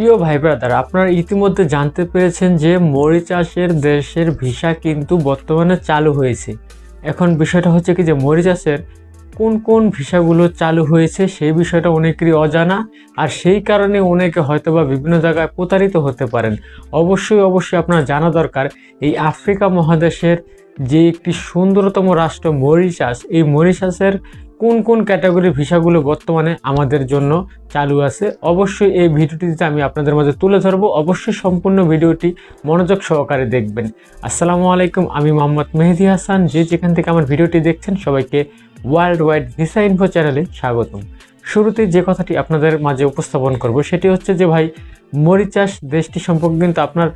প্রিয় ভাই ব্রাদার, আপনারা ইতিমধ্যে জানতে পেরেছেন যে মরিচাষের দেশের ভিসা কিন্তু বর্তমানে চালু হয়েছে। এখন বিষয়টা হচ্ছে কি যে মরিচাষের কোন কোন ভিসাগুলো চালু হয়েছে সেই বিষয়টা অনেকেরই অজানা, আর সেই কারণে অনেকে হয়তোবা বিভিন্ন জায়গায় প্রতারিত হতে পারেন। অবশ্যই আপনার জানা দরকার এই আফ্রিকা মহাদেশের যে একটি সুন্দরতম রাষ্ট্র মরিশাস, এই মরিশাসের কোন কোন ক্যাটাগরির ভিসাগুলো বর্তমানে আমাদের জন্য চালু আছে। অবশ্যই এই ভিডিওটিতে আমি আপনাদের মাঝে তুলে ধরবো। অবশ্যই সম্পূর্ণ ভিডিওটি মনোযোগ সহকারে দেখবেন। আসসালামু আলাইকুম, আমি মোহাম্মদ মেহেদি হাসান। যেখান থেকে আমার ভিডিওটি দেখছেন সবাইকে ওয়ার্ল্ড ওয়াইড ভিসা ইনফো চ্যানেলে স্বাগতম। শুরুতে যে কথাটি আপনাদের মাঝে উপস্থাপন করব সেটি হচ্ছে যে ভাই, মরিচাষ দেশটি সম্পর্কে কিন্তু আপনার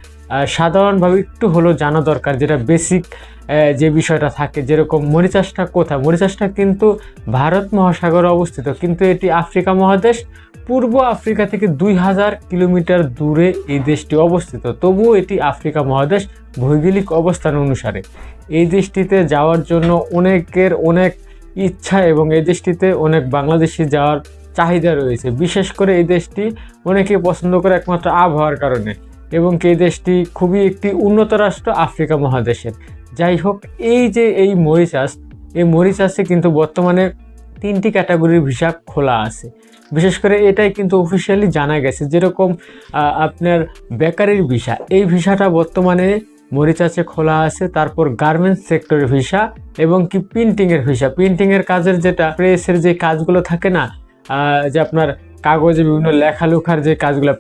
সাধারণভাবে একটু হলেও জানা দরকার, যেটা বেসিক যে বিষয়টা থাকে। যেরকম মরিচাষটা কোথায়, মরিচাষটা কিন্তু ভারত মহাসাগরে অবস্থিত, কিন্তু এটি আফ্রিকা মহাদেশ, পূর্ব আফ্রিকা থেকে 2000 কিলোমিটার দূরে এই দেশটি অবস্থিত। তবুও এটি আফ্রিকা মহাদেশ ভৌগোলিক অবস্থান অনুসারে। এই দেশটিতে যাওয়ার জন্য অনেকের অনেক ইচ্ছা এবং এই দেশটিতে অনেক বাংলাদেশি যাওয়ার চাহিদা রয়েছে। বিশেষ করে এই দেশটি অনেকে পছন্দ করে একমাত্র আবহাওয়ার কারণে, এবং এই দেশটি খুবই একটি উন্নত রাষ্ট্র আফ্রিকা মহাদেশের। যাই হোক, এই মরিচাষে কিন্তু বর্তমানে 3টি ক্যাটাগরির ভিসা খোলা আছে। বিশেষ করে এটাই কিন্তু অফিসিয়ালি জানা গেছে। যেরকম আপনার বেকারির ভিসা, এই ভিসাটা বর্তমানে মরিচাষে খোলা আছে। তারপর গার্মেন্টস সেক্টরের ভিসা এবং কি প্রিন্টিংয়ের ভিসা, প্রিন্টিংয়ের কাজের যেটা প্রেসের যে কাজগুলো থাকে না, যে আপনার কাগজে বিভিন্ন লেখালেখার যে কাজগুলো,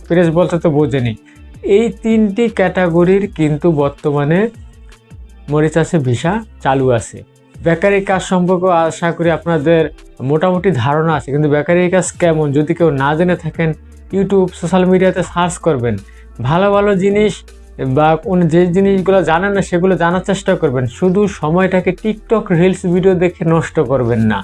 প্রেস বলতে তো বোঝেনি। এই 3টি ক্যাটাগরির কিন্তু বর্তমানে মরিচাষে ভিসা চালু আছে। বেকারি কাজ সম্পর্কে আশা করি আপনাদের মোটামুটি ধারণা আছে, কিন্তু বেকারি কাজ কেমন যদি কেউ না জেনে থাকেন, ইউটিউব সোশ্যাল মিডিয়াতে সার্চ করবেন, ভালো ভালো জিনিস বা যে জিনিসগুলো জানেন না সেগুলো জানার চেষ্টা করবেন। শুধু সময়টাকে টিকটক রিলস ভিডিও দেখে নষ্ট করবেন না।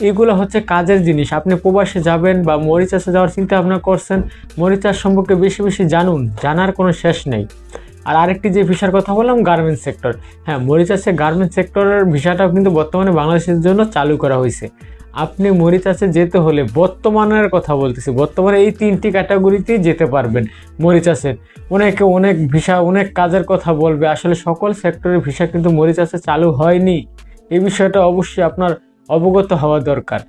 এগুলো হচ্ছে কাজের জিনিস। আপনি প্রবাসে যাবেন বা মরিচাষে যাওয়ার চিন্তা ভাবনা করছেন, মরিচাষ সম্পর্কে বেশি জানুন, জানার কোনো শেষ নেই। আর আরেকটি যে ভিসার কথা বললাম, গার্মেন্টস সেক্টর, হ্যাঁ, মরিচাষে গার্মেন্টস সেক্টরের ভিসাটাও কিন্তু বর্তমানে বাংলাদেশের জন্য চালু করা হয়েছে। আপনি মরিচাষে যেতে হলে, বর্তমানের কথা বলতেছি, বর্তমানে এই 3টি ক্যাটাগরিতেই যেতে পারবেন মরিচাষের। অনেকে অনেক ভিসা অনেক কাজের কথা বলবে, আসলে সকল সেক্টরের ভিসা কিন্তু মরিচাষে চালু হয়নি। এই বিষয়টা অবশ্যই আপনার অবগত হওয়া দরকার।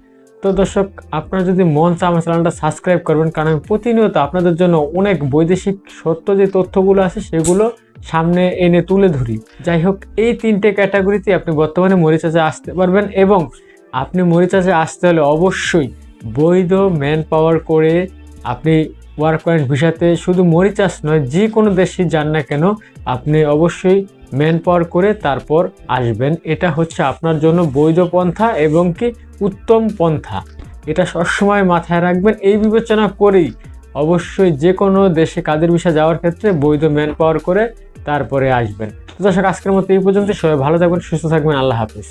তো দর্শক, আপনারা যদি মন চায় আমার চ্যানেলটা সাবস্ক্রাইব করবেন, কারণ আমি প্রতিনিয়ত আপনাদের জন্য অনেক বৈদেশিক সত্য যে তথ্যগুলো আছে সেগুলো সামনে এনে তুলে ধরি। যাই হোক, এই 3টে ক্যাটাগরিতে আপনি বর্তমানে মরিচাষে আসতে পারবেন, এবং আপনি মরিচাষে আসতে হলে অবশ্যই বৈধ ম্যান পাওয়ার করে আপনি ওয়ার্ক পয়েন্ট ভিসাতে, শুধু মরিচাষ নয়, যে কোনো দেশে যান না কেন, আপনি অবশ্যই ম্যান পাওয়ার করে তারপর আসবেন। এটা হচ্ছে আপনার জন্য বৈধ পন্থা এবং কি উত্তম পন্থা। এটা সবসময় মাথায় রাখবেন। এই বিবেচনা করেই অবশ্যই যে কোনো দেশে কাজের ভিসা যাওয়ার ক্ষেত্রে বৈধ ম্যান পাওয়ার করে তারপরে আসবেন। তো দর্শক, আজকের মতো এই পর্যন্ত। সবাই ভালো থাকবেন, সুস্থ থাকবেন। আল্লাহ হাফিজ।